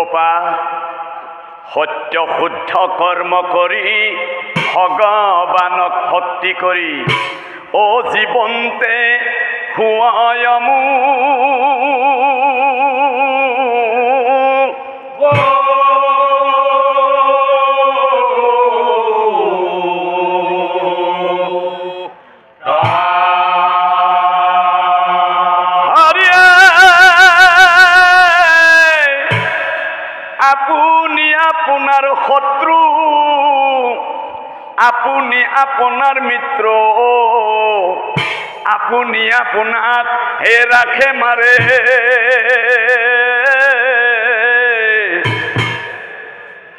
বোপা সত্য শুদ্ধ কৰ্ম কৰি ভগৱানক ভক্তি কৰি ও জীৱন্তে হুৱায়মু আপুনি আপোনাৰ মিত্ৰ আপুনি আপোনাক হে ৰাখে মাৰে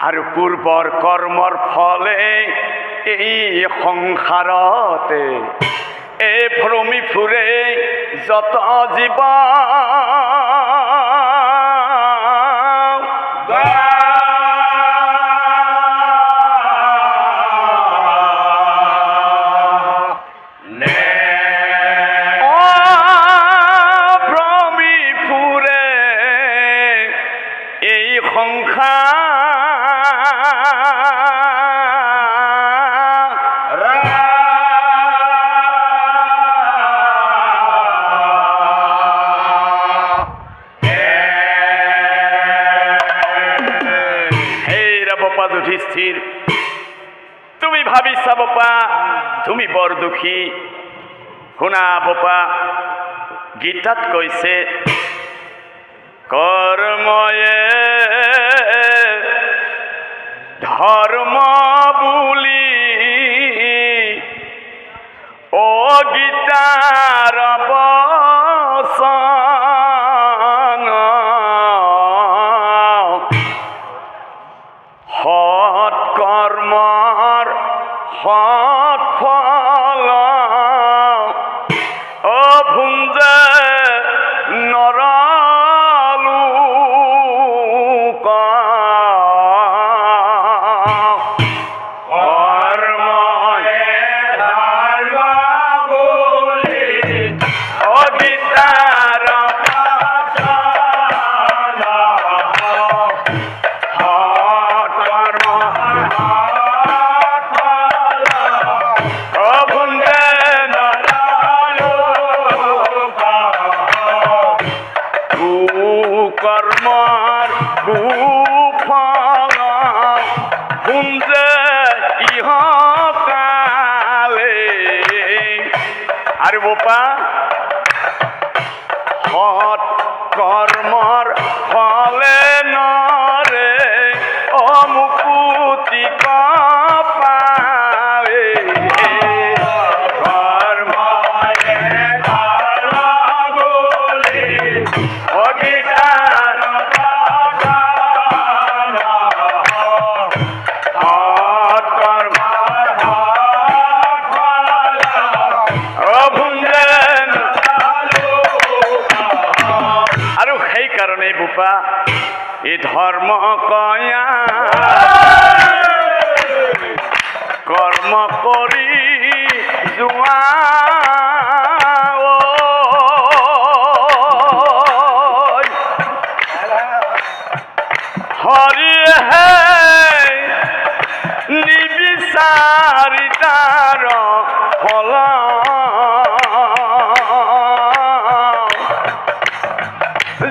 আৰু পূৰ্বৰ কৰ্মৰ ফলে এই সংসাৰতে এই ভ্ৰমি ফুৰে যত জীৱ তুমি ভাবিছা বাপা তুমি বৰ দুখী শুনা বাপা গীতাত কৈছে কৰ্ময়ে ধৰ্ম বুলি ও গীতাৰ বচন সৎ কৰ্মৰ সৎ ফল অভুঞ্জে নৰলোক কৰ্ময়ে ধৰ্ম বুলি ও গীতাৰ কৰ্মৰ কুফল পুঞ্জে ইহকালে আৰু বোপা সৎ কৰ্মৰ ফলে নৰে অমুকুতি পাৱে বোপা এই ধৰ্ম কয়া কৰ্ম কৰি যোৱা হৰিহে নিবিচাৰি তাৰ ফল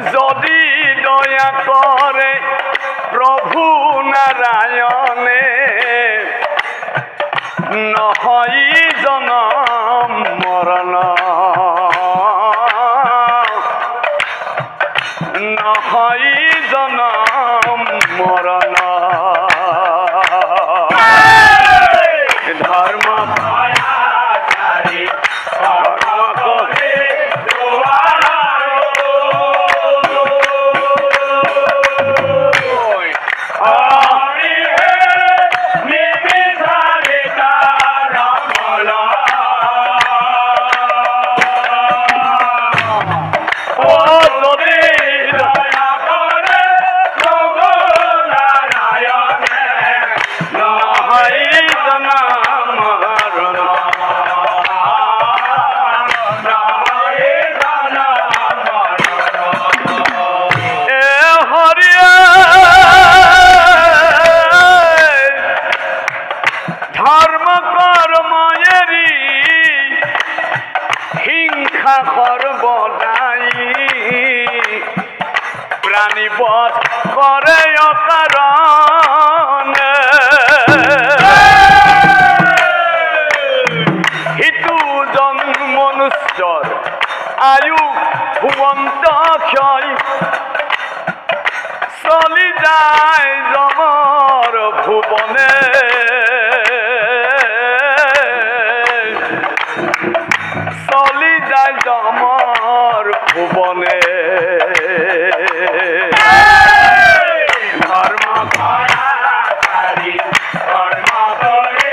যদি দয়া কৰে প্ৰভু নাৰায়ণে নহয় জনম মৰণ নহয় জনম মৰণ ধৰ্ম প্রাণী বধ করে অকারণে হিতুজন মনুষ্যর আয়ু ভুবন্ত ক্ষয় চলি যায় জমর ভুবনে চলি যায় জমর ভুবনে ধর্ম করা চারি ধর্ম করে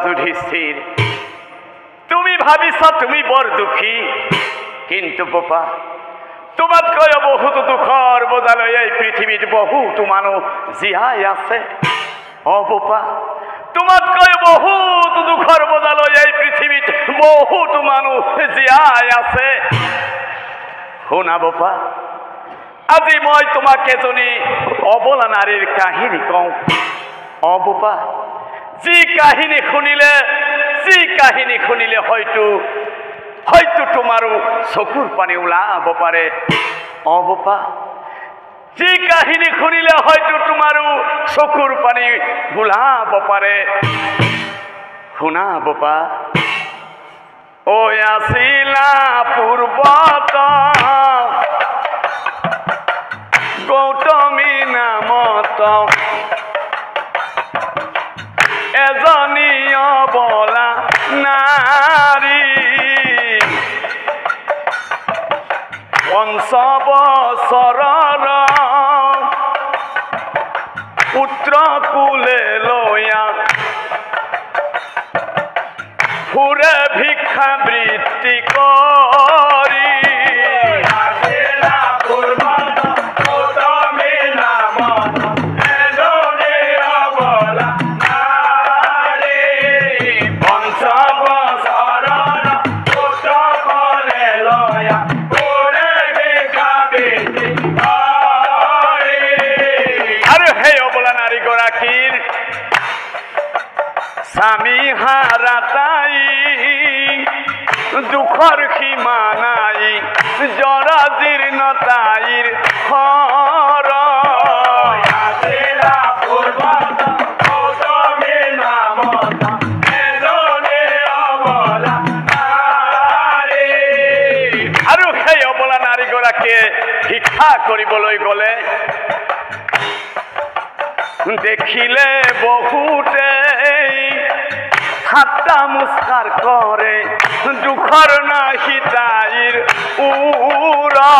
যুধিষ্ঠির তুমি ভাবিছ তুমি বৰ দুখী কিন্তু বোপা তোমাতকৈ বহুত দুখৰ বোজালৈ এই পৃথিৱীত বহুত মানুহ জীয়াই আছে অ বোপা তোমাতকৈ বহুত দুখৰ বোজালৈ এই পৃথিৱীত বহুত মানুহ জীয়াই আছে শুনা বোপা আজি মই তোমাক এজনী অবলা নাৰীৰ কাহিনী কওঁ অ বোপা যি কাহিনী শুনিলে হয়তো তোমাৰো চকুৰ পানী ওলাব পাৰে অ বোপা যি কাহিনী শুনিলে হয়তো তোমাৰো চকুৰ পানী ওলাব পাৰে শুনা বোপা ঐ আছিলা পূৰ্বত গৌতমী নামত এজনী অবলা নাৰী ৫ বছৰৰ পুত্ৰ কুলে লয়া ফুৰে ভিক্ষা বৃত্তি কৰি স্বামী হাৰা তাই দুখৰ সীমা নাই জৰা জীৰ্ণ তাইৰ হৰ আৰু সেই অবলা নাৰীগৰাকীয়ে ভিক্ষা কৰিবলৈ গলে দেখিলে বহুতে ঠাট্টা মুস্কাৰ কৰে দুখৰ নাহি তাইৰ উৰা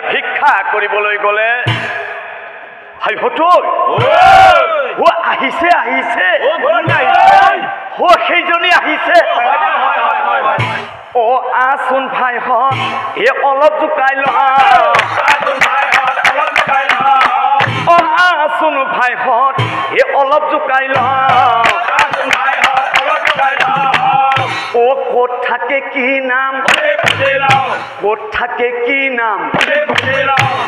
ভিক্ষা কৰিবলৈ গলে হাই হতৈ ও আহিছে ও সেইজনী আহিছে ও আসুন ভাইহঁত এ অলপ জোকাই ল ও আসুন ভাইহঁত এ অলপ জোকাই ল ও ক'ত থাকে কি নাম ক'ত থাকে কি নাম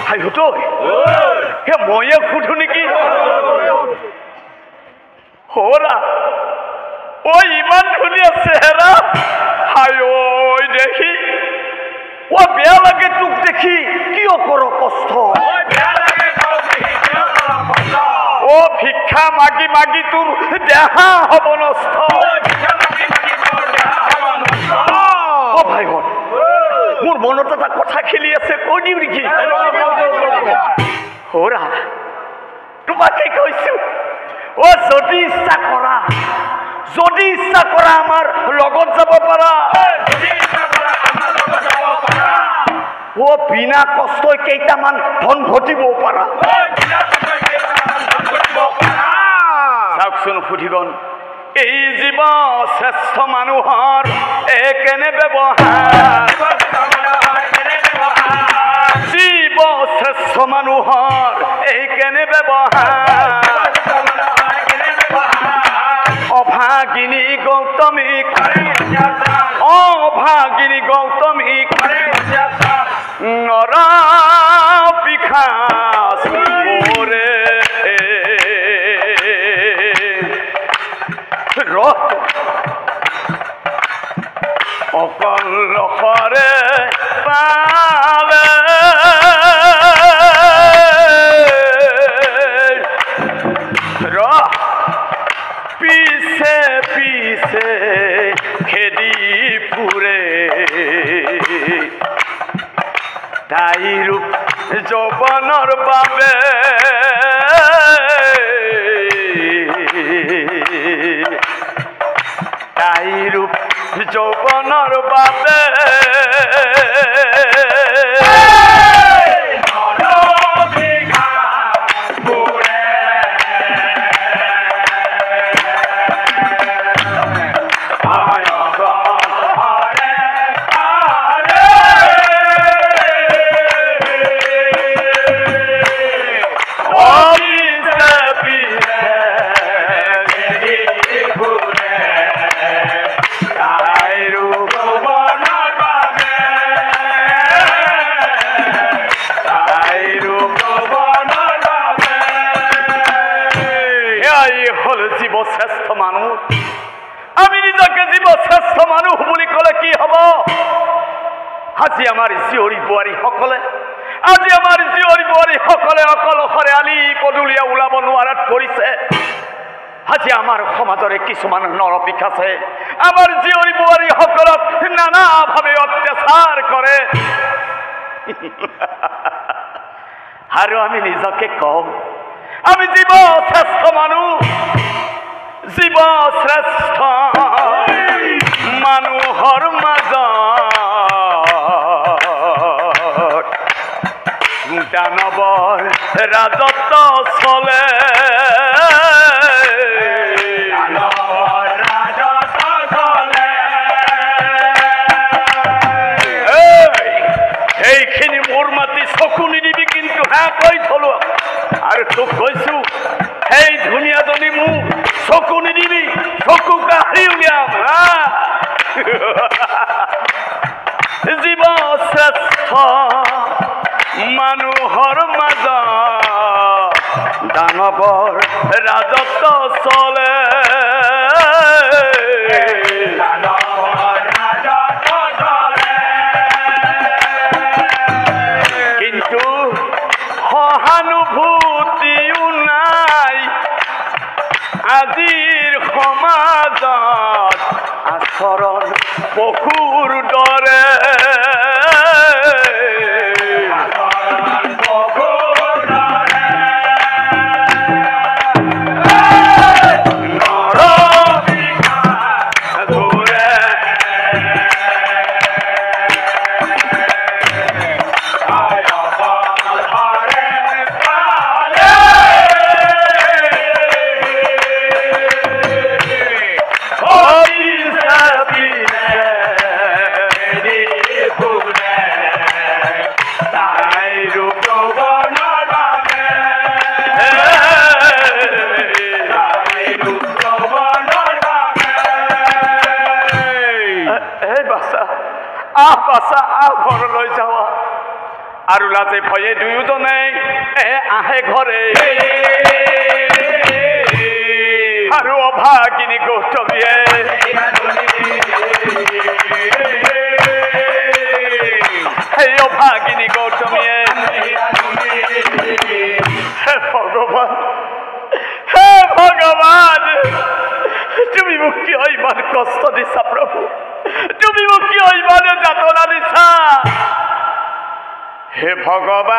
হাই হতৈ হে ময়ে সুধো নেকি হৰা ঐ ইমান ধুনীয়া চেহেৰা হাই ঐ দেখি ও বেয়া লাগে তোক দেখি কিয় কৰ কষ্ট ও ভিক্ষা মাগি মাগি তোৰ দেহা হ'ব নষ্ট ও ভাইহঁত মোৰ মনত এটা কথা খেলি আছে কৈ দিওঁ নেকি হৰা তোমাকে কৈছো ও যদি ইচ্ছা কৰা আমাৰ লগত যাব পাৰা বিনা কষ্টই কেইটামান ধন ঘটিব পাৰা চাওকচোন সুধিগন এই জীৱ শ্ৰেষ্ঠ মানুহৰ কেনে ব্যৱহাৰ জীৱ শ্ৰেষ্ঠ মানুহৰ এই কেনে ব্যৱহাৰ অভাগিনী গৌতমীক নৰা পিখাস মোৰে অকল লখৰে পালে পিছে পিছে খেদি ফুৰে তাই ৰূপ যৌৱনৰ বাবে তাই ৰূপ যৌৱনৰ বাবে শ্ৰেষ্ঠ মানুষ আমি নিজকে জীৱ শ্ৰেষ্ঠ মানুহ বুলি ক'লে কি হ'ব আজি আমাৰ জীয়ৰী বোৱাৰীসকলে অকলশৰে আলি পদূলিয়া ওলাব নোৱাৰাত পৰিছে আজি আমাৰ সমাজৰে কিছুমান নৰপিক আছে আমাৰ জীয়ৰী বোৱাৰীসকলক নানাভাৱে অত্যাচাৰ কৰে আৰু আমি নিজকে কওঁ আমি জীৱ শ্ৰেষ্ঠ মানুহ জীৱ শ্ৰেষ্ঠ মানুহৰ মাজত দানৱৰ ৰাজত্ব চলে এইখিনি মোৰ মাতি চকু নিদিবি কিন্তু কৈ থলো আৰু তোক কৈছো সেই ধুনীয়াজনী মোক চকু নিদিবি চকু কাঢ়ি উলিয়াম জীৱ শ্ৰেষ্ঠ মানুহৰ মাজত দানৱৰ ৰাজত্ব চলে কিন্তু সহানুভূতিও নাই আজিৰ সমাজত আচৰণ পশুৰ দৰে ঘৰলৈ যাওয়া আৰু লাজে ভয়ে দুয়োজনে আহে ঘৰে আৰু অভাগিনী গৌতমীয়ে সেই অভাগিনী গৌতমীয়ে হে ভগৱান তুমি মোক কিয় ইমান কষ্ট দিছা প্ৰভু তুমি মোক কিয় ইমান যাতনা দিছা হে ভগৱান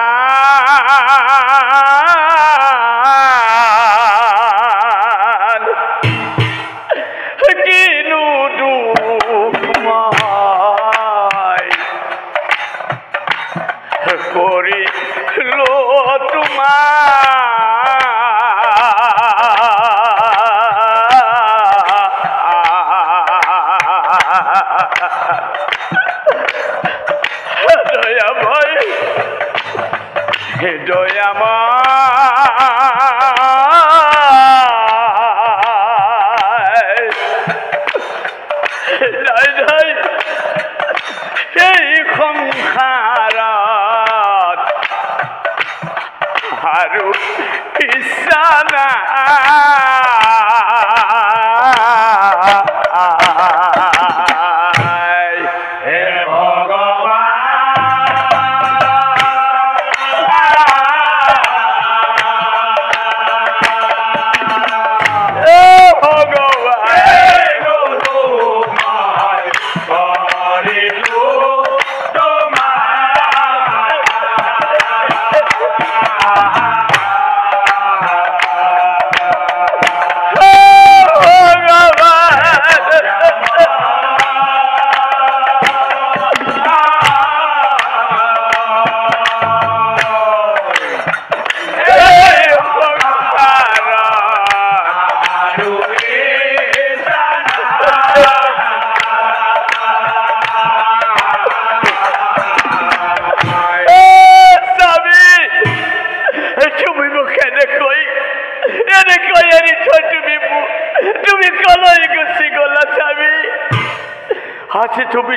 আজি তুমি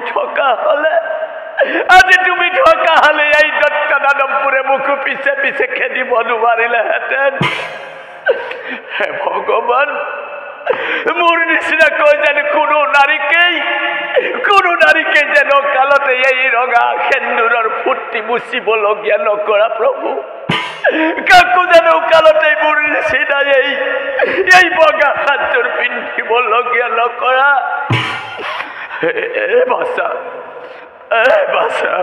ঠকা হলে এই দত্তদানমপুৰে মুখ পিছে পিছে খেদিব নোৱাৰিলেহেঁতেন হে ভগৱান মোৰ নিচিনাকৈ যেন কোনো নাৰীকেই যেন কালতে এই ৰঙা সেন্দুৰৰ ফুটি মুচিবলগীয়া নকৰা প্ৰভু কাকো যেন কালতে মোৰ নিচিনা এই বগা সাজযোৰ পিন্ধিবলগীয়া নকৰা বাছা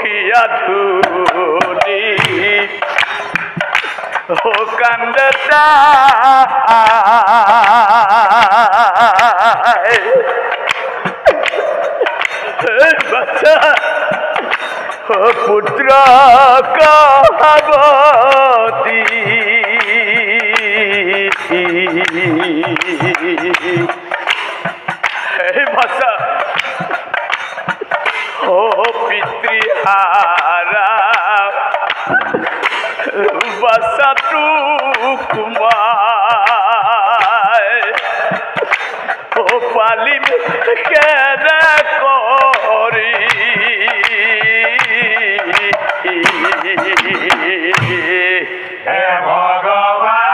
হিয়া ধুনি কান্দতা বাছা পুত্র কহাবতী বাছা ও পিতৃহারা বাছা তুকুমায় ও পালিম কেনে করি হে ভগবান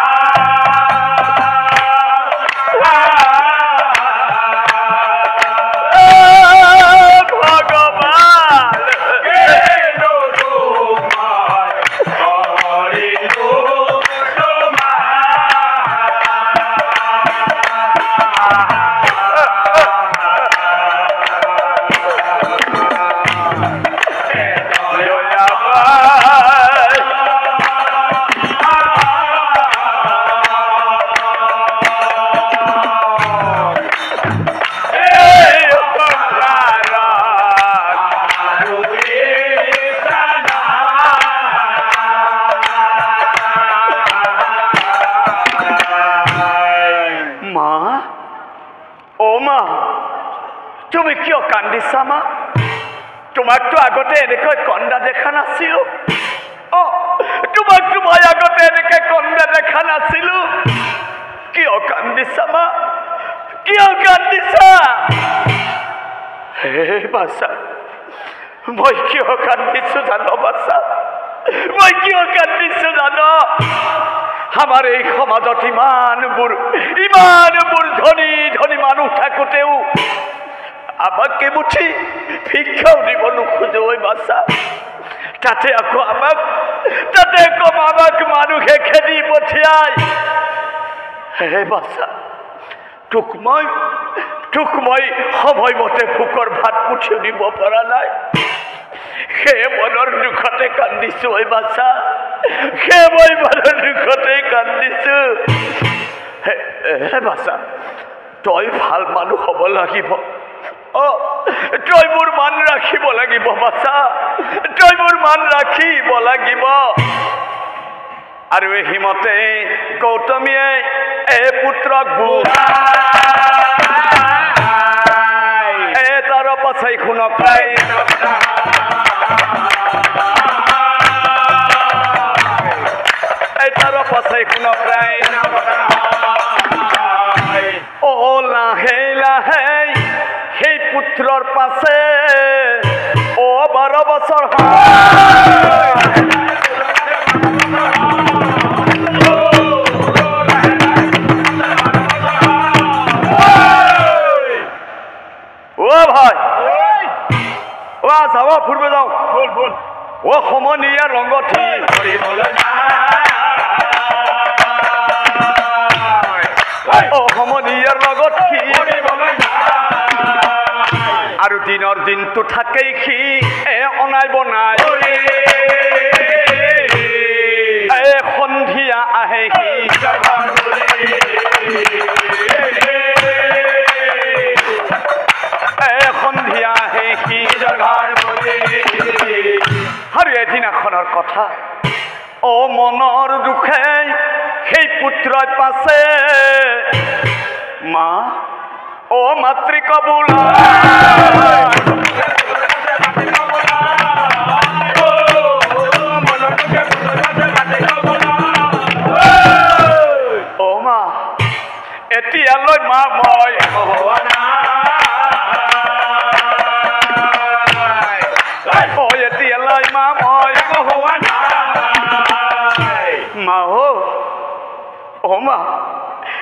তুমি কিয় কান্দিছা মা তোমাক তো আগতে এনেকৈ কন্দা দেখা নাছিলো তোমাক মই আগতে এনেকৈ কন্দা দেখা নাছিলো কিয় কান্দিছা মা কিয় কান্দিছা হে বাছা মই কিয় কান্দিছো জানো বাছা মই কিয় কান্দিছো জানো আমার এই সমাজত ইমানবোৰ ধনী ধনী মানুহ থাকোঁতেও আমাকে মুঠি ভিক্ষাও দিব নোখোজো ওই বাছা তাতে আকৌ আমাক মানুহে খেদি পঠিয়াই হে বাছা তোক মই সময়মতে ভোকৰ ভাত মুঠিও দিব পৰা নাই সেই মনৰ দুখতে কান্দিছো ওই বাছা সেই মই মনৰ দুখতে কান্দিছো হে বাছা তই ভাল মানুহ হ'ব লাগিব তই মোৰ মান ৰাখিব লাগিব বাছা তই মোৰ মান ৰাখিব লাগিব আৰু এই হিমতে গৌতমীয়ে পুত্ৰক তাৰ পাছাই শুনক তাৰ পাছাই শুনক লাহে লাহে সেই পুত্ৰৰ পাছে 12 বছৰ ভাই যাওঁ ফুৰিব যাওঁ বল সমনীয়া ৰংগঠি সমনীয়াৰ লগত আৰু দিনৰ দিনটো থাকেই সি অনাই বনাই সন্ধিয়া আহে সি সন্ধিয়া আহে সি আৰু এদিনাখনৰ কথা মনৰ দুখে সেই পুত্ৰই পাছে মা মাতৃ কবুলা মা এতিয়ালৈ মা মই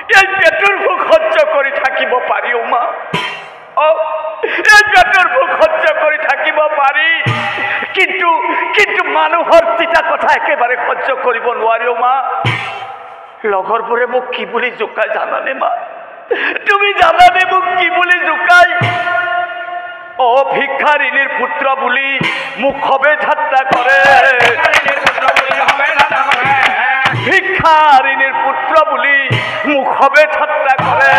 এই পেটৰ ভোক সহ্য কৰি থাকিব পাৰি মা এই পেটৰ ভোক সহ্য কৰি থাকিব পাৰি কিন্তু মানুহৰ তিতা কথা একেবাৰে সহ্য কৰিব নোৱাৰি মা লগৰবোৰে মোক কি বুলি জোকাই জানানে মা তুমি জানানে মোক কি বুলি জোকাই ও ভিক্ষাৰিণীৰ পুত্ৰ বুলি মোক সবে ঠাট্টা কৰে ভিক্ষাৰিণীৰ পুত্ৰ বুলি মোক সবে ঠাট্টা কৰে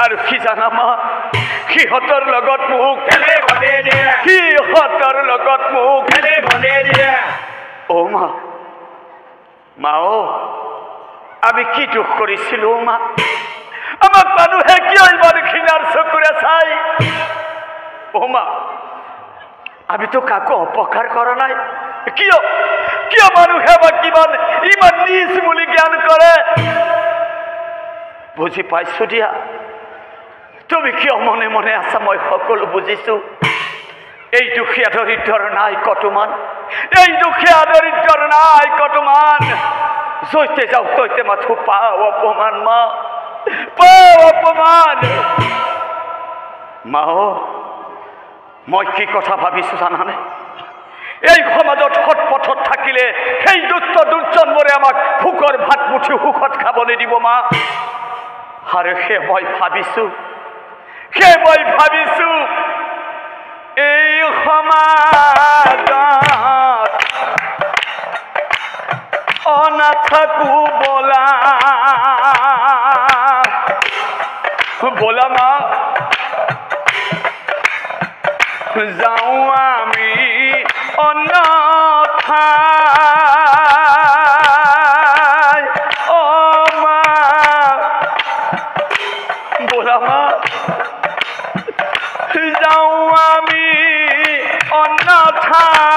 আৰু কি জানা মা সিহঁতৰ লগত মোক ও মা আমি কি দুখ কৰিছিলো মা আমাক মানুহে কিয় ইমান ঘৃণাৰ চকুৰে চাই ও মা আমিতো কাকো অপকাৰ কৰা নাই কিয় কিয় মানুহে আমাক ইমান নিজ বুলি জ্ঞান কৰে বুজি পাইছো দিয়া তুমি কিয় মনে মনে আছা মই সকলো বুজিছো এই দুখীয়া দৰিদ্ৰৰ নাই কটুমান এই দুখীয়া দৰিদ্ৰৰ নাই কটুমান জৈতে যাও তৈতে মাথো পাও অপমান মা পাও অপমান মা মই কি কথা ভাবিছো জানানে এই সমাজত সৎপথত থাকিলে সেই দুষ্ট দুৰ্জনবোৰে আমাক ভোকৰ ভাত মুঠি সুখত খাবলৈ দিব মা আৰু সেই মই ভাবিছো এই সমাজত অনাথাকো বোলা মা যাও আমি অন্যথায় ও মা বোলা মা যাও আমি অন্যথায়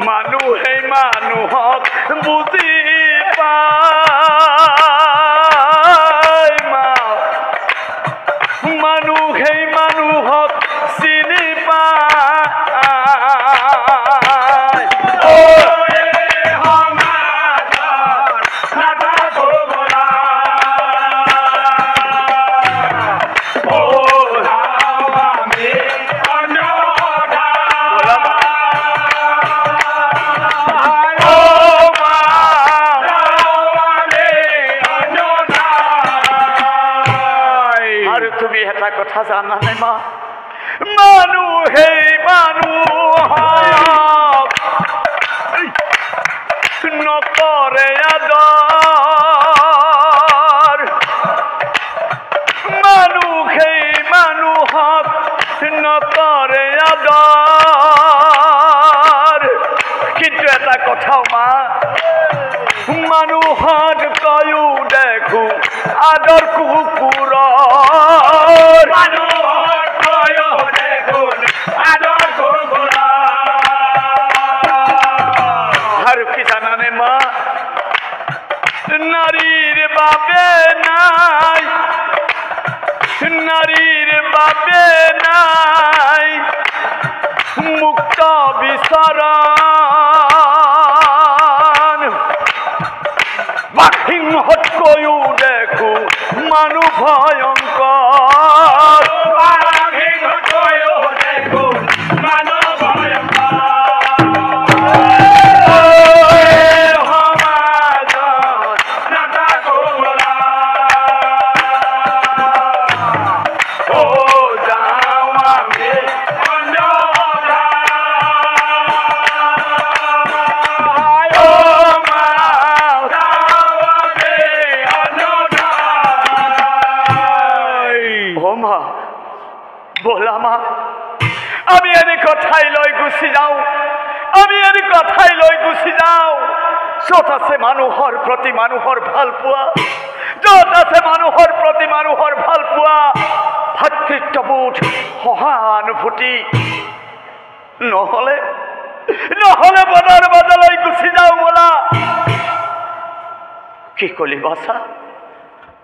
মানুহে মানুহক বুজি পায় মা মানুহে মানুহক চিনি পায় কথা জানানে মা মানুহে মানুহক নকৰে আদৰ মানুহে মানুহক নকৰে আদৰ কিন্তু এটা কথা মা মানুহত কয়ো দেখো আদৰ কুকুৰৰ আৰু কি জানানে মা নাৰীৰ বাবে নাই মুক্ত বিচৰণ সিংহতকৈও দেখো মানুহ ভয়ংকৰ মা বলা মা আমি এনে কথাই লৈ গুচি যাওঁ আমি এনে কথাই লৈ গুচি যাওঁ য'ত আছে মানুহৰ প্ৰতি মানুহৰ ভাল পোৱা য'ত আছে মানুহৰ প্ৰতি মানুহৰ ভাল পোৱা ভাতৃত্ববোধ সহানুভূতি নহ'লে বনৰ মাজলৈ গুচি যাওঁ বলা কি কলি বাছা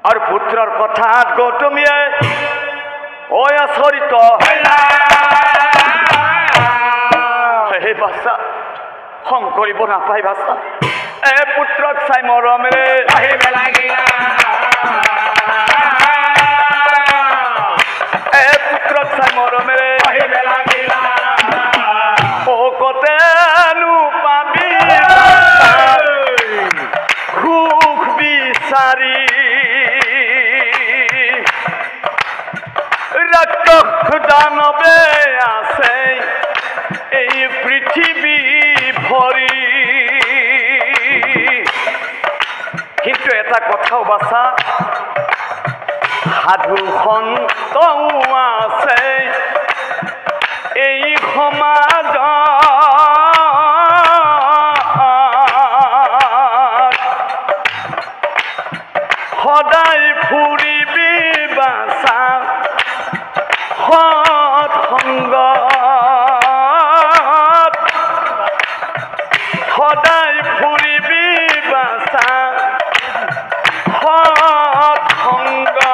আৰু পুত্ৰৰ কথাত গৌতমীয়ে আচৰিত হে বাছা খং কৰিব নাপায় বাছা পুত্ৰক চাই মৰমেৰে আহিব লাগিলা পুত্ৰক চাই মৰমেৰে আহিব লাগিলা কতেনো পাবি সুখ বিচাৰি ৰাক্ষস দানৱে আছে এই পৃথিৱী ভৰি কিন্তু এটা কথাও বাছা সাধু সন্তও আছে এই সমাজত সদায় ফুৰিবি বাছা সৎ সংগত সদায় ফুৰিবি বাছা সৎ সংগত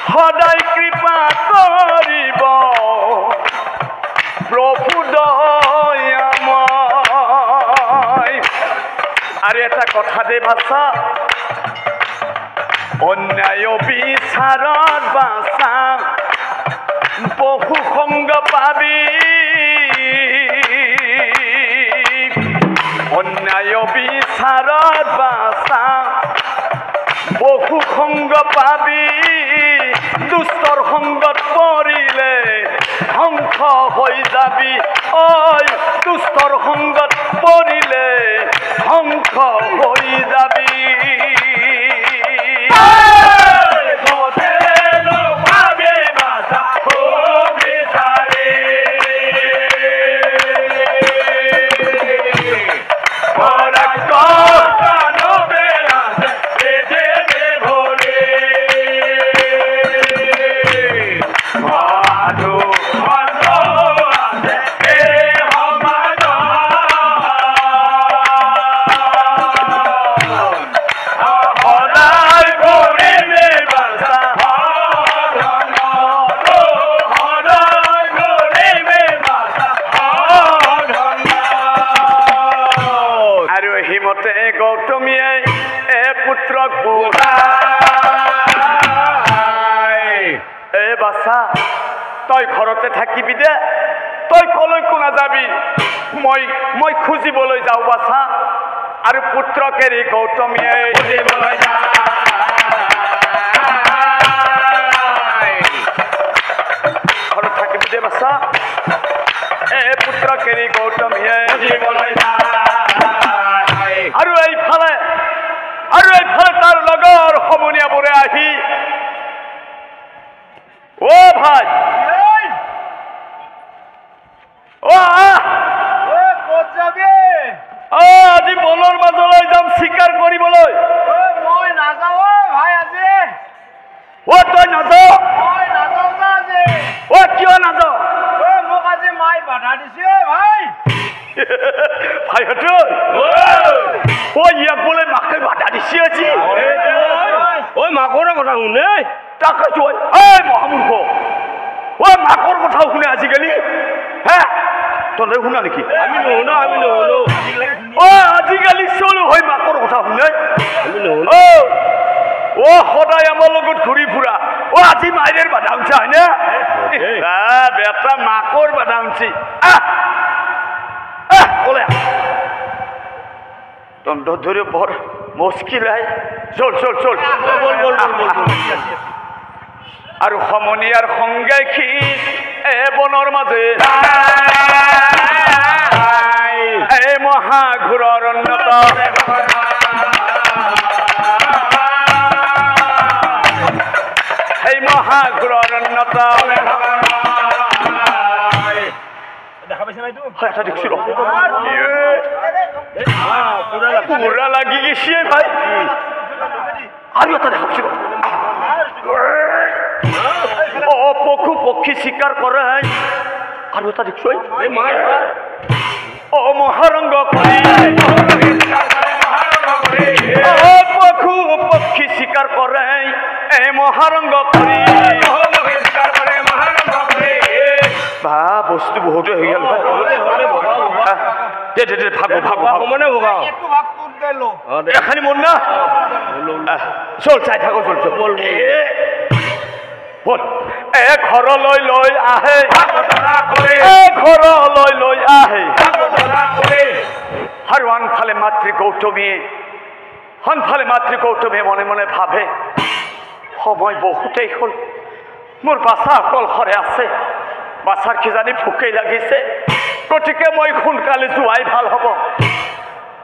সদায় কৃপা কৰিব প্ৰভু দয়াময় আৰু এটা কথা দে বাছা অন্যায় বিচাৰত বাছা বহু সংগ পাবি অন্যায় বিচাৰত বাছা বহু সংগ পাবি দুষ্টৰ সংগত পৰিলে ধ্বংস হৈ যাবি দুষ্টৰ সংগত পৰিলে ধ্বংস হৈ যাবি গৌতমীয়ে পুত্ৰক বাছা তই ঘৰতে থাকিবি দে তই কলৈকো নাযাবি মই খুজিবলৈ যাওঁ বাছা আৰু পুত্ৰক এৰি গৌতমীয়ে খুজিবলৈ ঘৰত থাকিবি দে বাছা পুত্ৰক এৰি গৌতমীয়ে খুজিবলৈ আৰু এইফালে তাৰ লগৰ সমনীয়াবোৰে আহি ভাই ক'ত যাবি আজি বনৰ মাজলৈ যাম চিকাৰ কৰিবলৈ মই নাযাওঁ ভাই আজি তই নাযাওঁ মই নাযাওঁ আজি কিয় নাযাওঁ মোক আজি মাই বাধা দিছে ভাই ভাইহঁত ইয়াক বোলে মাকে বাধা কথা শুনে তাকেতো এই মহামূৰ্খ ঐ মাকৰ কথাও শুনে আজিকালি হে তহঁতে শুনা নেকি আমি নুশুনো ঐ আজিকালি চলো হৈ মাকৰ কথা শুনে আমি নুশুনো ও সদায় আমাৰ লগত ঘূৰি ফুৰা ও আজি মায়েৰ বাধা উঠছে হয় না বেটা মাকৰ বাধা উঠছি বলে তন্দ ধরে বড় মুশকিল হয় চল চল চল আর সমনীয়ার সংগে খি এ বনৰ মাঝে এই মহাঘোৰৰ অন্যত এই মহাঘোৰৰ অন্যত দেখা পাইছে নাই তো এটা দেখছিল পুৰা লাগি গেছে ভাই আৰু এটা দেখাছিল ও পশু পক্ষী শিকাৰ কৰে আৰু এটা দেখছ ও মহারঙ্গ করি ও পশু পক্ষী শিকার করে এ মহারঙ্গ করি বা বস্তু বহুত হয়ে গেল ভাগো ভাগো ভাগো মানে ভোগাও এখানে মন না চল চাই থাকো চল চল বল বল এ ঘৰলৈ লৈ আহে এ ঘৰলৈ লৈ আহে আৰু আনফালে মাতৃ গৌতমীয়ে মনে মনে ভাবে সময় বহুতেই হ'ল মোৰ বাচ্চা অকলশৰে আছে বাচ্চাৰ কিজানি ভোকেই লাগিছে গতিকে মই সোনকালে যোৱাই ভাল হ'ব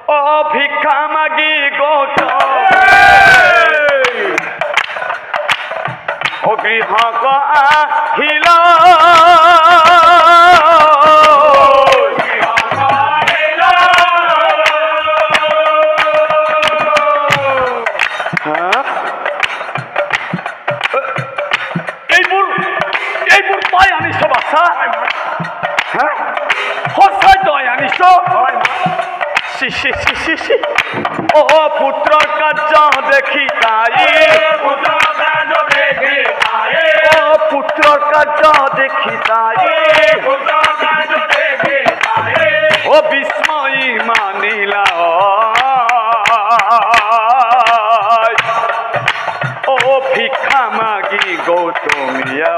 অ ভিক্ষা মাগি গৌতম ও গৃহক আহিলা এইবোৰ তই আনিছ বাচ্চা সঁচাই তই আনিছ ও পুত্ৰৰ কাৰ্য দেখি তাই ও পুত্ৰৰ কাৰ্য দেখি তাই ও বিস্ময় মানিলা ও ভিক্ষা মাগি গৌতমীয়া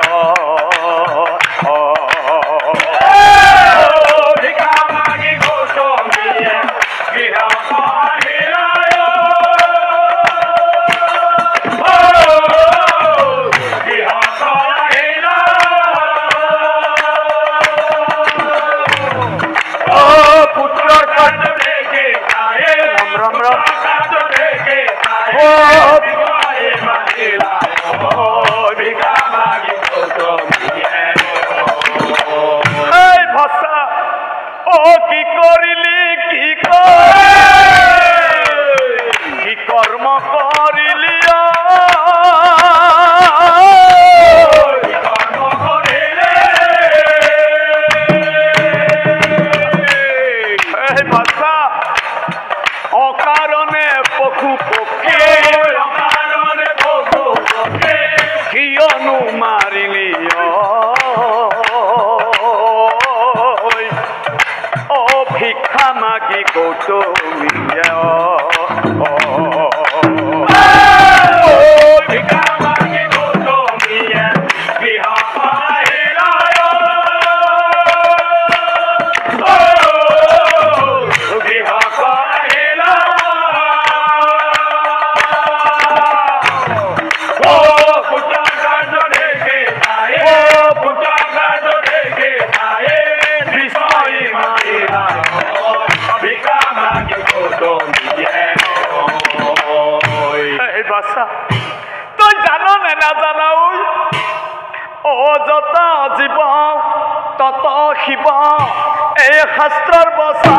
কি কৰিলি কি কৰ্ম কৰিলি ভাষা অকাৰণে পশু পক্ষী কিয়নো মাৰিলি ভিক্ষা মাগি গৌতমীয়া ভিক্ষা মাগি গৌতমীয়া তই জানো নে নাজানা ও যত জীৱ তত শিৱ এই শাস্ত্ৰৰ বচা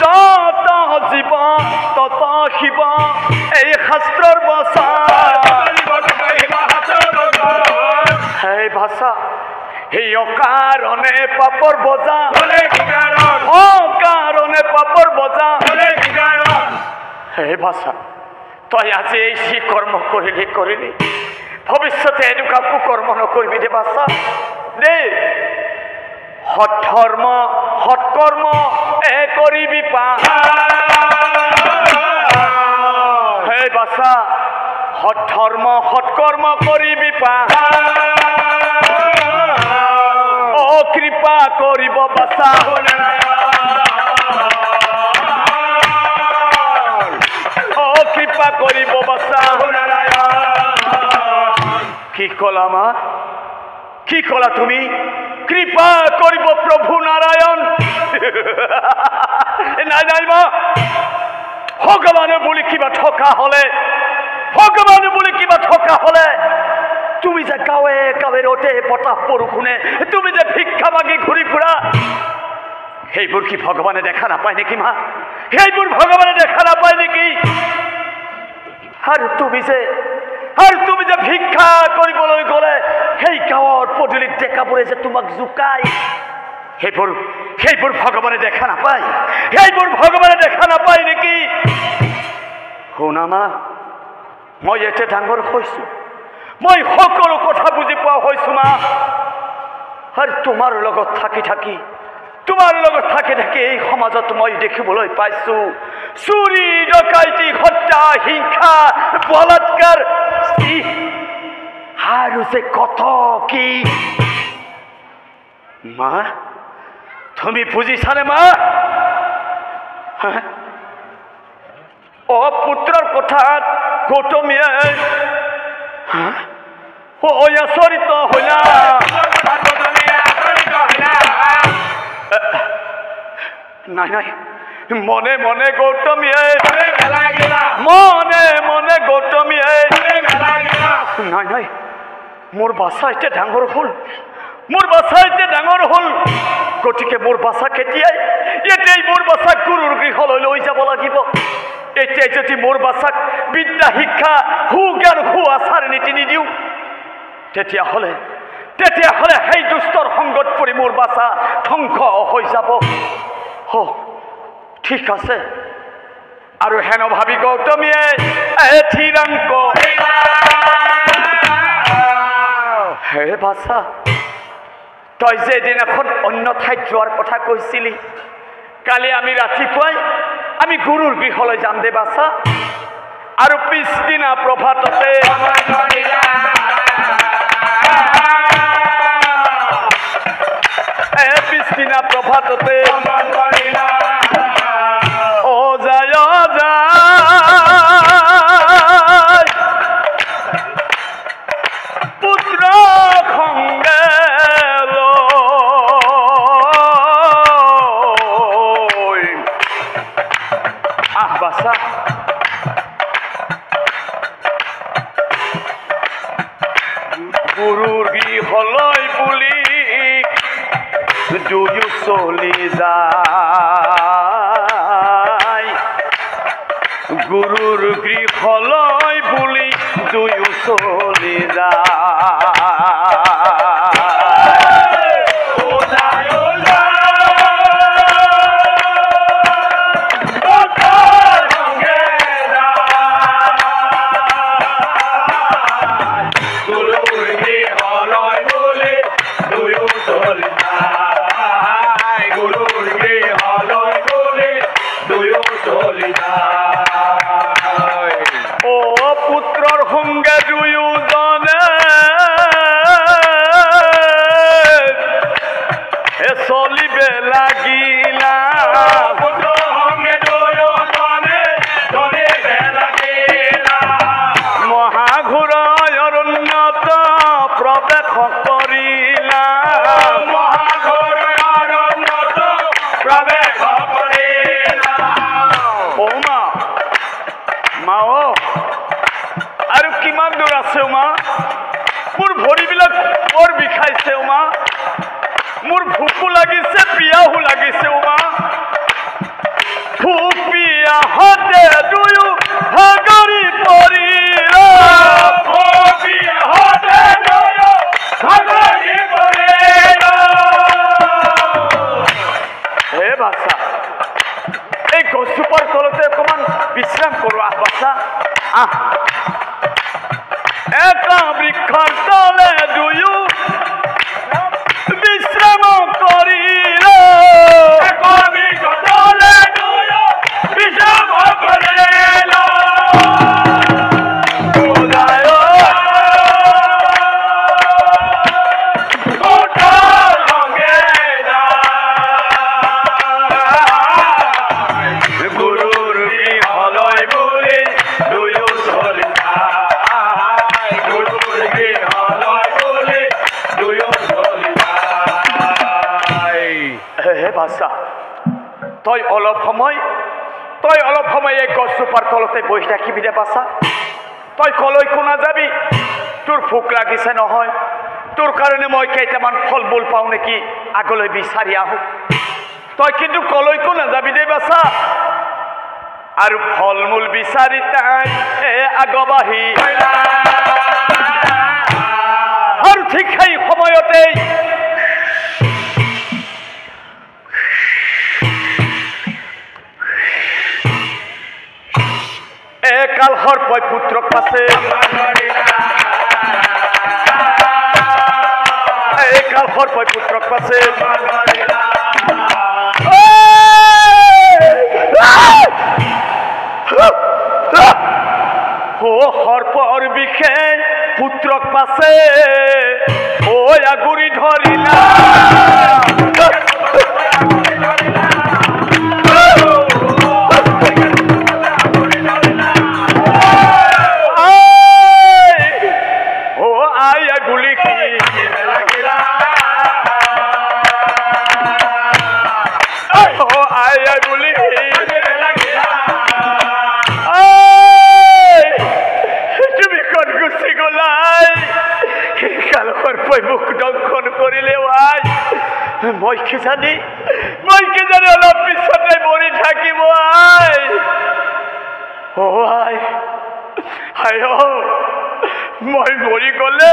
যত জীৱ তত শিৱ এই শাস্ত্ৰৰ বচা সেই ভাষা সেই অকাৰণে পাপৰ বজা অকাৰণে পাপৰ বজা হে ভাষা তই আজি এই যি কৰ্ম কৰিলি ভৱিষ্যতে এনেকুৱা কুকৰ্ম নকৰিবি দে বাছা দে সৎকৰ্ম কৰিবি পা হে বাছা সৎকৰ্ম কৰিবি পা কৃপা কৰিব বাছা কৃপা কৰিব বাছা কি কলা মা কি কলা তুমি কৃপা কৰিব প্ৰভু নাৰায়ণ নাই মা ভগৱানে বুলি কিবা থকা হলে তুমি যে গাঁৱে গাঁৱে ৰ'দে বতাহ বৰষুণে তুমি যে ভিক্ষা মাগি ঘূৰি ফুৰা সেইবোৰ কি ভগৱানে দেখা নাপায় নেকি মা সেইবোৰ ভগৱানে দেখা নাপায় নেকি আৰু তুমি যে ভিক্ষা কৰিবলৈ গ'লে সেই গাঁৱৰ পদূলিত ডেকাবোৰে যে তোমাক জোকাই সেইবোৰ ভগৱানে দেখা নাপায় নেকি শুনা মা মই এতিয়া ডাঙৰ হৈছো মই সকলো কথা বুজি পোৱা হৈছো মা আৰু তোমাৰ লগত থাকি এই সমাজত মই দেখিবলৈ পাইছো চুৰি ডকাইতি হত্যা হিংসা বলাৎকাৰ আৰু যে কত কি মা তুমি বুজিছানে মা পুত্ৰৰ কথাত গৌতমীয়ে আচৰিত হলা নাই মনে মনে গৌতমীয়ে নাই মোৰ বাচ্চা এতিয়া ডাঙৰ হ'ল গতিকে মোৰ বাচ্চা এতিয়াই মোৰ বাচ্চাক গুৰুৰ গৃহলৈ লৈ যাব লাগিব এতিয়াই যদি মোৰ বাচ্চাক বিদ্যা শিক্ষা সুজ্ঞান সুআচাৰ নীতি নিদিওঁ তেতিয়াহ'লে সেই দুষ্টৰ সংগত পৰি মোৰ বাচ্চা ধ্বংস হৈ যাব ঠিক আছে আৰু হেন ভাবি গৌতমীয়ে থিৰাংক হে বাচ্চা তই যে এদিনাখন অন্য ঠাইত যোৱাৰ কথা কৈছিলি কালি আমি ৰাতিপুৱাই আমি গুৰুৰ গৃহলৈ যাম দে বাচ্চা আৰু পিছদিনা প্ৰভাততে পুত্ৰ খংগে বাছা গুৰুৰ গৃহলৈ বুলি দুয়ো চলি যায় গুৰুৰ গৃহলৈ বুলি দুয়ো চলি পুত্ৰৰ সংগে দুয়োজনে চলিবে লাগিলা মহাঘোৰ অৰণ্যত প্ৰৱেশ কৰিলা আৰু কিমান দূৰ আছে মা মোৰ ভৰিবিলাক বৰ বিষাইছে মা মোৰ ভোকো লাগিছে পিয়াহো লাগিছে মা ভোক পিয়াহতে দুয়ো ভাগৰি পৰিলা হে বাচ্চা এই গছজোপাৰ তলতে অকণমান বিশ্ৰাম কৰোঁ বাচ্চা একা বৃক্ষৰ তলে দুয়ো বিশ্ৰাম কৰিল একা বৃক্ষৰ তলে দুয়ো বিশ্ৰাম কৰিল তই অলপ সময় এই গছজোপাৰ তলতে বহি থাকিবি দে বাছা তই কলৈকো নাযাবি তোৰ ভোক লাগিছে নহয় তোৰ কাৰণে মই কেইটামান ফল মূল পাওঁ নেকি আগলৈ বিচাৰি আহোঁ তই কিন্তু কলৈকো নাযাবি দে বাছা আৰু ফল মূল বিচাৰি তাই আগবাঢ়ি আৰু ঠিক সেই সময়তেই কাল সৰ্পই পুত্ৰক পাছে কাল সৰ্পই পুত্ৰক পাছে সৰ্পৰ বিষে পুত্ৰক পাছে ঐ আগুৰি ধৰিলা মই কি জানি অলপ পিছতে মৰি থাকিব মই মৰি গলে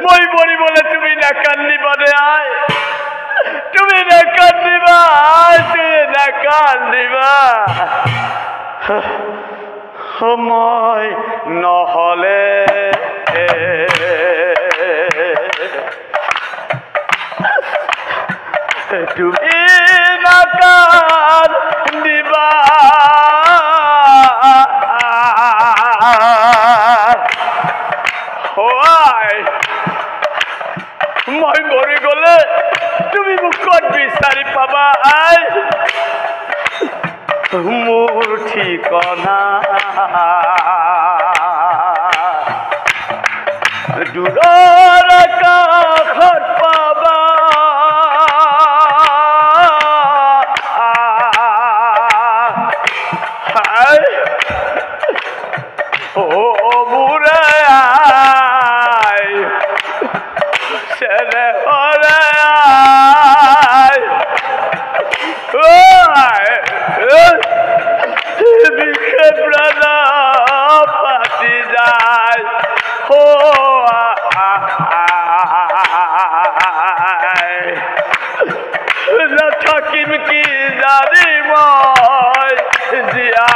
মই মৰিবলে তুমি নাকান্দিবা দে তুমি নাকান্দিবা তুমি নাকান্দিবা সময় নহলে তুমি নাকান্দিবা মই মৰি গলে তুমি মোক ক'ত বিচাৰি পাবা মোৰ ঠিকনা দূৰৰ কাষত পাবা থাকিম কি জানি মই জীয়া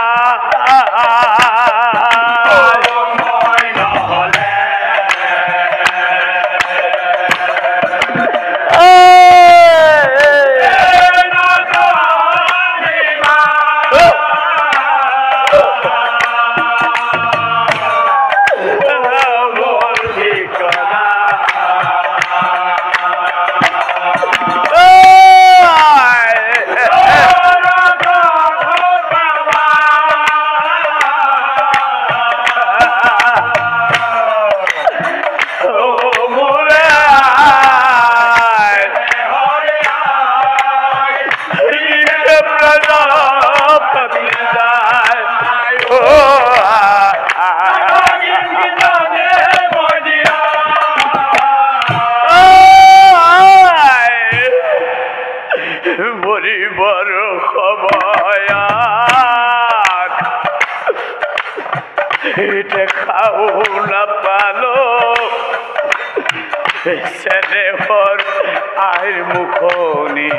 দেখাও নাপালো চেনেহৰ আইৰ মুখনি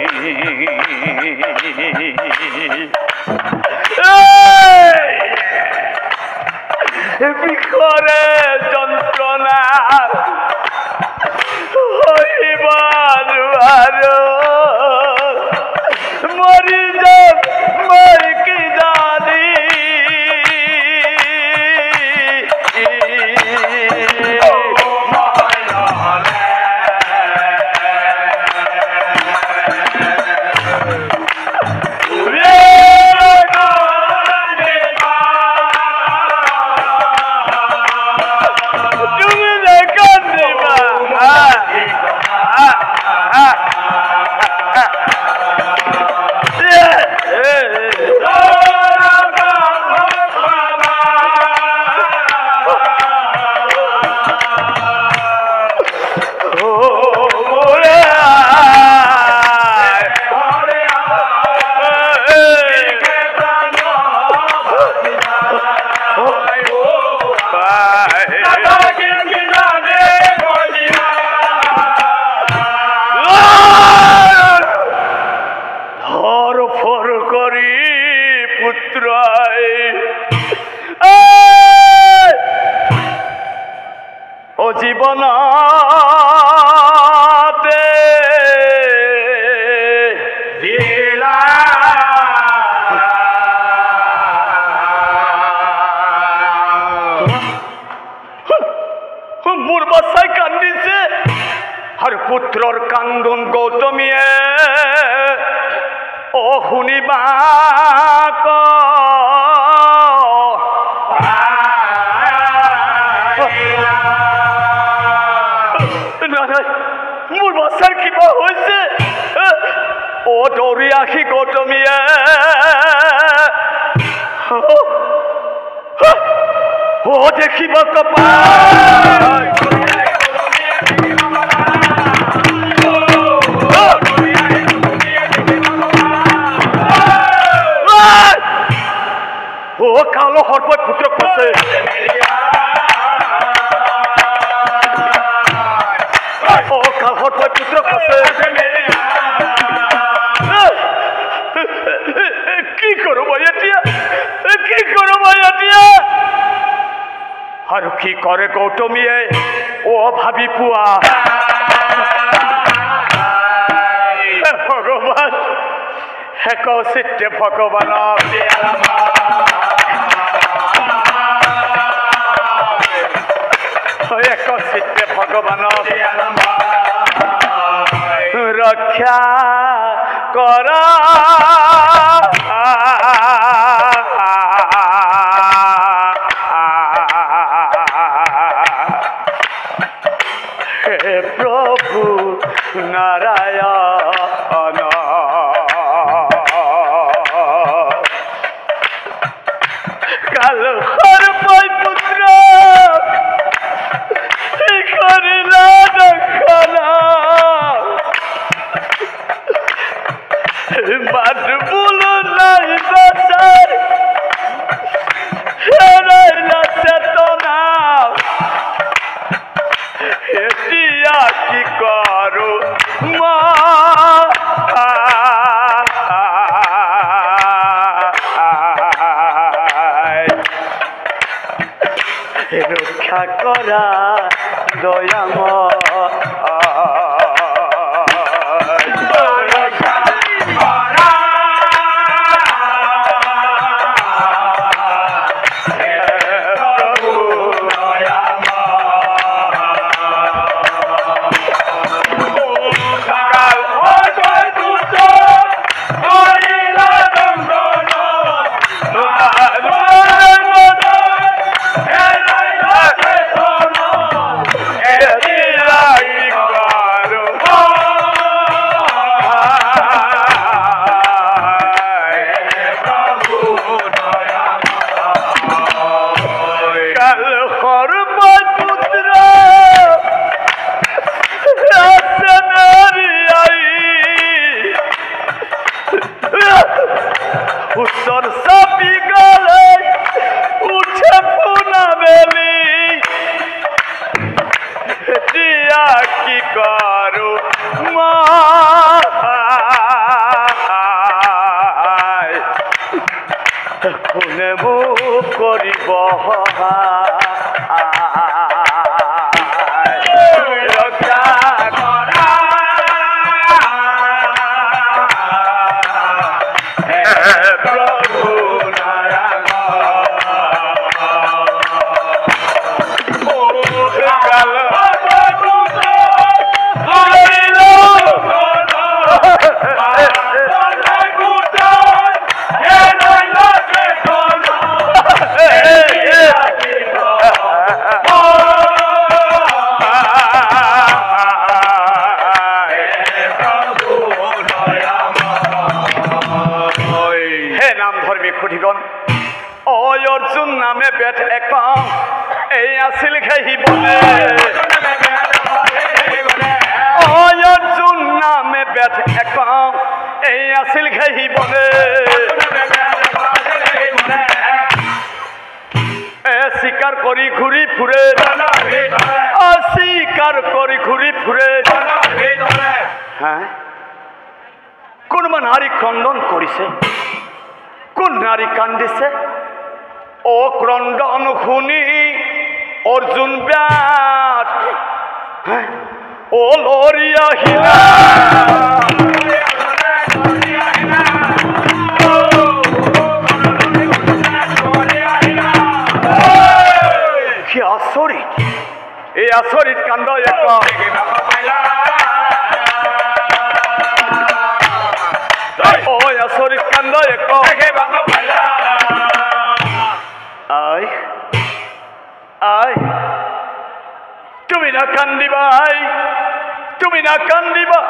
করে যন্ত্রণা হইবার মরি যাব মই কি জানি জীবনাতে মোর বাসায় কান্দিছে আর পুত্রর কান্দন গৌতমীয়ে ও শুনিবা মোর বাচ্চার কিবা হয়েছে ও দৌড়ি আহি গৌতমীয়ে ও দেখিব কপাল ও কালো হরপয় পুত্র করছে ও কাল হরপয় পুত্র করছে কি করব এতিয়া কি করব এতিয়া আর কি করে গৌতমীয়ে ও ভাবি পুয়া ভগবান এক চিত্তে ভগবান এক চিত্তে ভগবান রক্ষা করা হে প্রভু নারায়ণ কাল হরপয় পুত্র করিলা দক্ষণা বাদ বুলো নাই বাসার হেরাইলা চেতনা এতিয়া কি করো মা রক্ষা করা দয়াময় উত্তর সাপি গলে উঠে পুনা বেলি দিয়া কি করো মা কোনে মুখ করিব সুধিগন অ অৰ্জুন নামে বেট এক পাওঁ এই আছিল ঘেহিবনে অ অৰ্জুন নামে বেট এক পাওঁ এই আছিল ঘেহিবনে শিকার করি ঘুরি ফুরে শিকার করি ঘুরি ফুরে হ্যাঁ কোনবা নারী ক্রন্দন করিছে কোন নারী কান্দিছে ও ক্রন্দন শুনি অর্জুন ব্যাট হ্যাঁ ও লরিয়া হিলা কি আচৰিত এই আচৰিত কাণ্ড এক আচৰিত কাণ্ড এক আই আই তুমি না কান্দিবা আই তুমি না কান্দিবা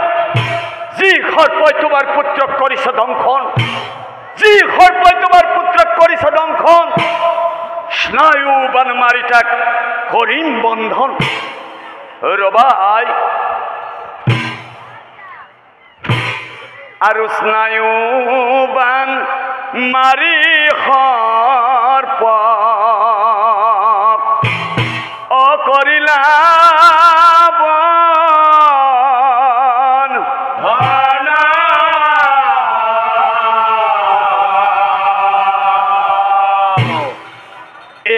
যি সৰ্পই তোমাৰ পুত্ৰক কৰিছে দংশন যি সৰ্পই তোমাৰ পুত্ৰক কৰিছে দংশন স্নায়ু বান মারি তাক করিম বন্ধন রবাই আর স্নায়ু বান মারি সর্প ও করিলা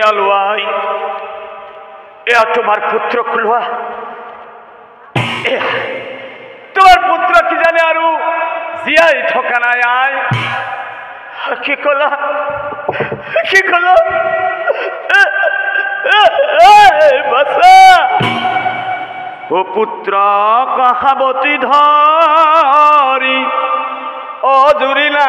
আলুয়াই এয়া তোমার পুত্র খুলুয়া তোমার পুত্র কি জানে আরু জিয়াই ঠকানায় আয় কি কলা বাসা ও পুত্র কাহাবতী ধরি অজুরিলা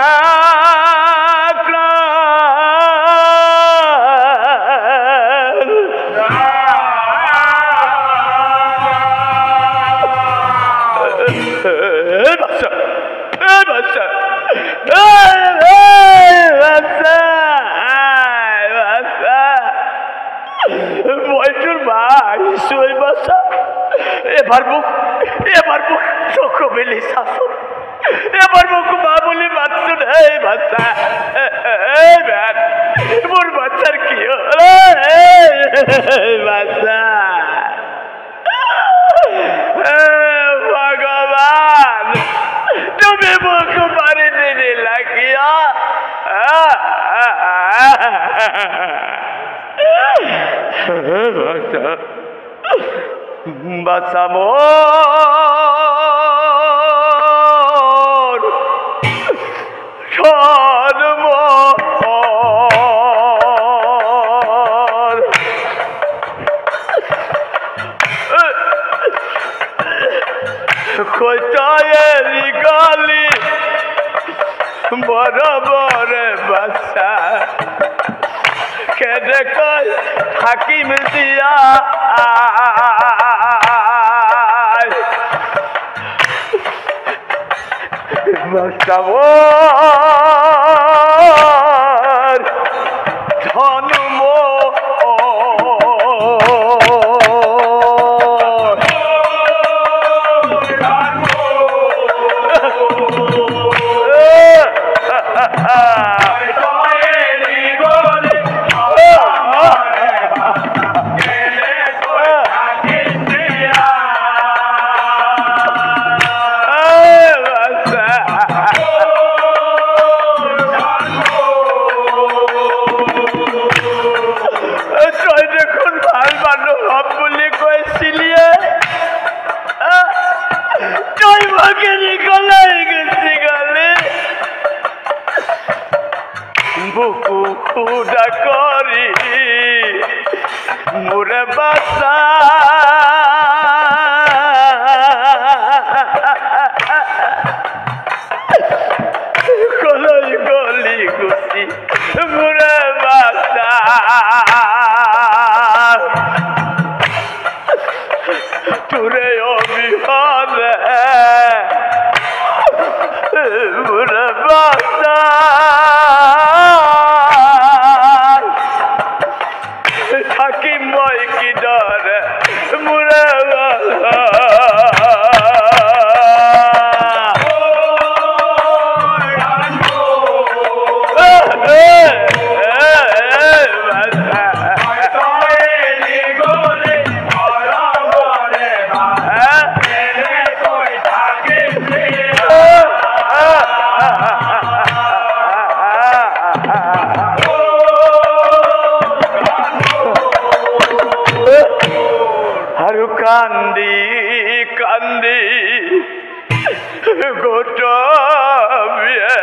এবার মুখ চোখ মেলি শাসন এবার মুখ মা বলে বাঁচুন বাচ্চা মোর বাচ্চার কি বাচ্চা ভগবান তুমি মুখ মারি দিলে লাগিয়া বাচ্চা মোর জন্ম কইতায়েরি গলি বড় বড় বাচ্চা কেদে কই হাকিম দিয়া বাচ্চার ধনম বুকু খুদা করি মোরে বাসা কলই গলি গুছি মোরে বাসা তুরে অবিহনে মোরে বাসা কান্দি কান্দি গোটবিয়ে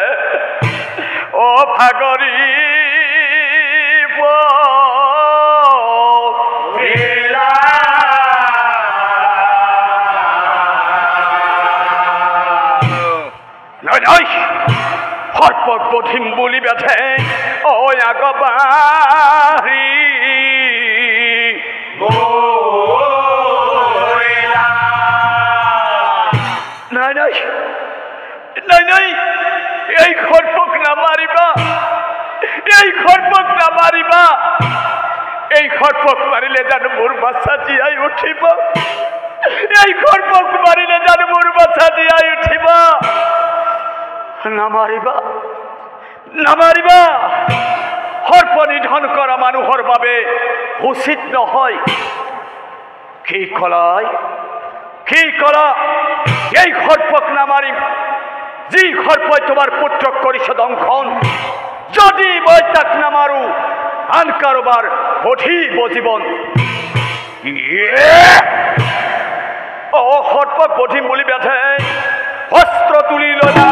ও ভাগৰি সৰ্পক বধিম বুলি বেঠে ঐ আগবাঢ়ি নাই নাই নাই নাই এই সৰ্পক নামাৰিবা এই সৰ্পক নামাৰিবা এই সৰ্পক মাৰিলে জানো মোৰ বাচ্চা জীয়াই উঠিব এই সৰ্পক মাৰিলে জানো মোৰ বাচ্চা জীয়াই উঠিব নামাৰিবা নামাৰিবা সৰ্প নিধন কৰা মানুহৰ বাবে উচিত নহয় কি কলাই কি কলা এই সৰ্পক নামাৰিম যি সৰ্পই তোমাৰ পুত্ৰক কৰিছে দংশন যদি মই তাক নামাৰো আন কাৰোবাৰ বধিব জীৱন অ সৰ্পক বধিম বুলি বেঠে অস্ত্ৰ তুলি ললা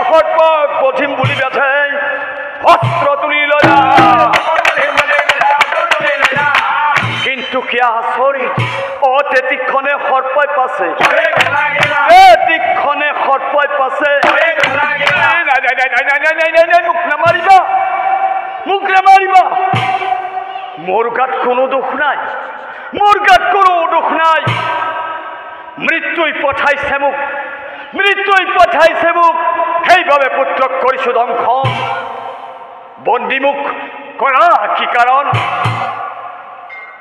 সৰ্পক বধিম বুলি বেঠে অস্ত্ৰ তুলি ললা কিন্তু কি আচৰিত অ তেতিক্ষণে সৰ্পই পাছে তেতিক্ষণে সৰ্পই পাছে মোক নামাৰিবা মোক নামাৰিবা মোৰ গাত কোনো দুখ নাই মোৰ গাত কোনো দুখ নাই মৃত্যুই পঠাইছে মোক মৃত্যুই পঠাইছে মোক সেইভাবে পুত্ৰক কৰিছো দংশন বন্দীমুখ কৰা কি কাৰণ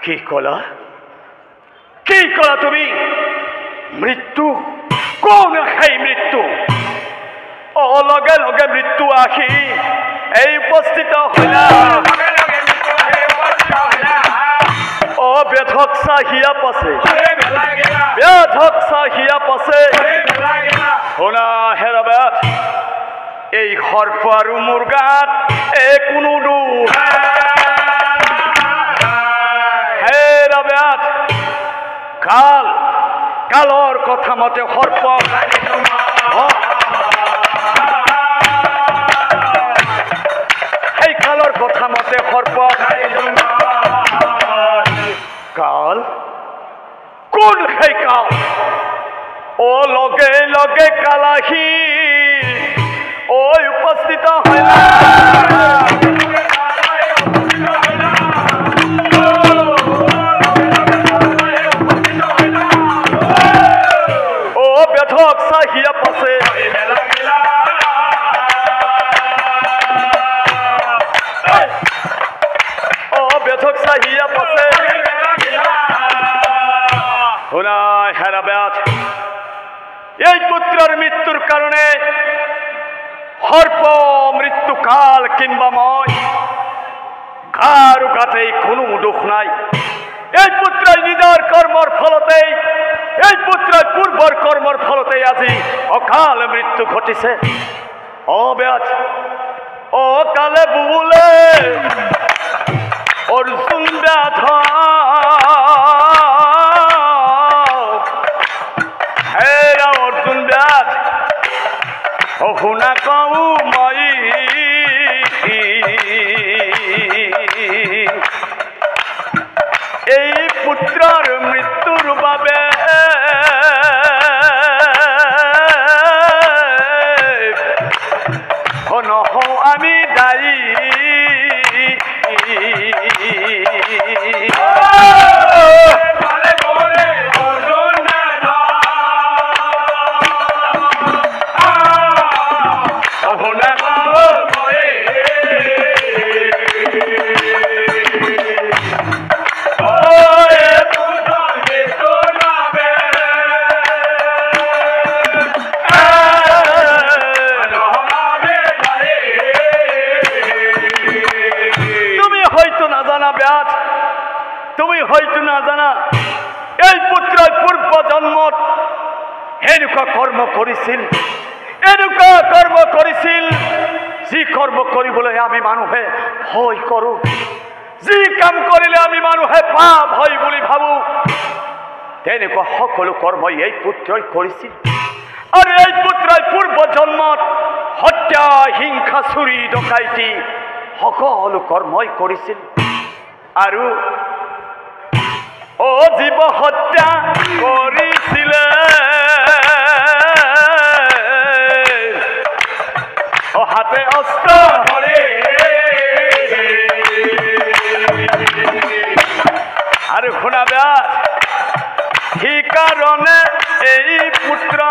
কি কলা তুমি মৃত্যু কোন সেই মৃত্যু অ লগে লগে মৃত্যু আহি এই উপস্থিত হলা অ বেধক চাহিয়া পাছে বেধক চাহিয়া পাছে শুনা হেৰাবাত এই সৰ্প আৰু মোৰ গাত কোনো দুখ হেৰাবাত কাল কালৰ কথা মতে সৰ্প সেই কালৰ কথা মতে সৰ্প কাল কোন সেই কাল ও লগে লগে কালাহি ও উপস্থিত হইলা ও বেধক চাহিয়া পাছে ও বেধক চাহিয়া পাছে শুনা হেৰাবাত এই পুত্ৰৰ মৃত্যুৰ কাৰণে সৰ্প মৃত্যু কাল কিংবা মই কাৰো গাতেই কোনো দুখ নাই এই পুত্ৰই নিজৰ কৰ্মৰ ফলতেই এই পুত্ৰই পূৰ্বৰ কৰ্মৰ ফলতেই আজি অকাল মৃত্যু ঘটিছে অব্যাজ ও কালে বুলে অৰ্জুন ব্যাধ হেৰা অৰ্জুন ব্যাধ ও শুনা কওঁ মই এই পুত্ৰৰ মৃত্যুৰ বাবে নহওঁ আমি দায়ী তুমি হয়তো নাজানা এই পুত্ৰই পূৰ্ব জন্মত এনেকুৱা কৰ্ম কৰিছিল যি কৰ্ম কৰিবলৈ আমি মানুহে ভয় কৰোঁ যি কাম কৰিলে আমি মানুহে পাপ হয় বুলি ভাবো তেনেকুৱা সকলো কৰ্মই এই পুত্ৰই কৰিছিল আৰু এই পুত্ৰই পূৰ্ব জন্মত হত্যা হিংসা চুৰি ডকাইতি সকলো কৰ্মই কৰিছিল আৰু জীৱ হত্যা কৰিছিলে হাতে অস্ত্ৰ ধৰি আৰু শুনা বেয়া সেইকাৰণে এই পুত্ৰ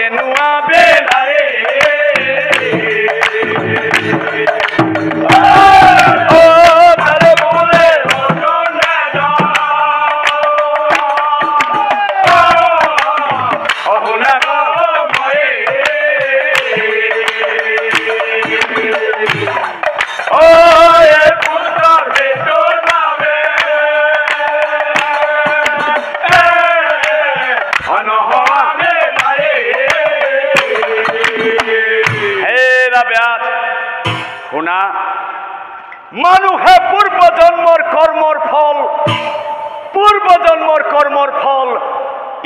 এনেকুৱা বেলাৰে শুনা মানুহে পূৰ্ব জন্মৰ কৰ্মৰ ফল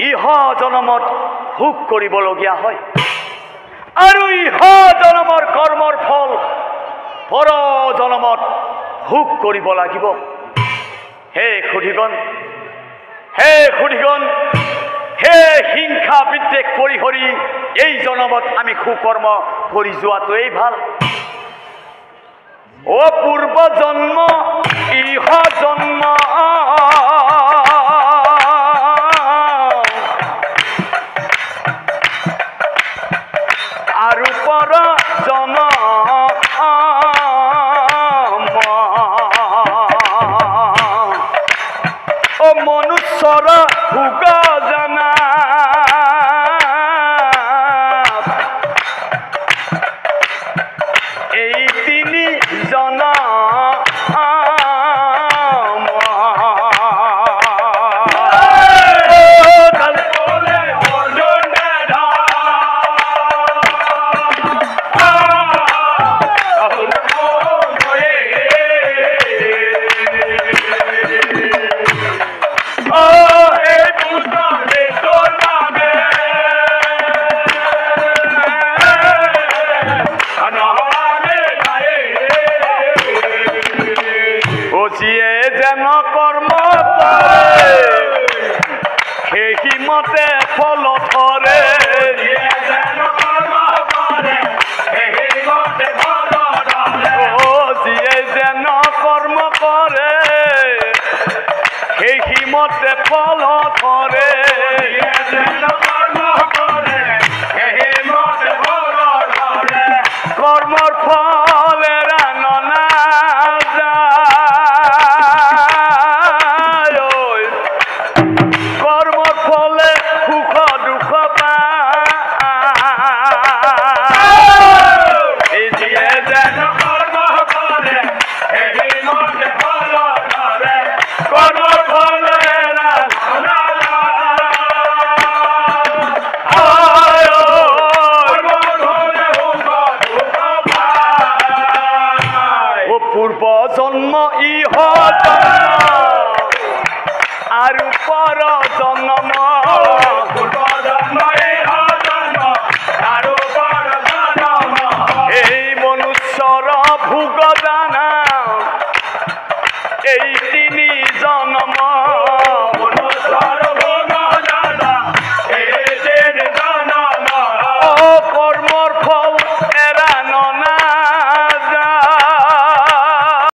ইহ জনমত ভোগ কৰিবলগীয়া হয় আৰু ইহ জনমৰ কৰ্মৰ ফল পৰ জনমত ভোগ কৰিব লাগিব হে সুধিগণ হে হিংসা বিদ্বেষ পৰিহৰি এই জনমত আমি সুকৰ্ম কৰি যোৱাটোৱেই ভাল পূৰ্ব জন্ম ইহ জন্ম আৰু পৰ জন্ম মনুষ্যৰ ভোগ জানা এই তিনি জন যিয়ে যেন কৰ্ম কৰে সেই মতে ফল ধৰে যিয়ে যেন কৰ্ম কৰে সেই মতে ফল ধৰে কৰ্মৰ ফলেৰা ননা পূৰ্ব জন্ম ইহ আৰু পৰ জন্ম এই মনুষ্যৰ ভোগ জানা এই তিনি জন্ম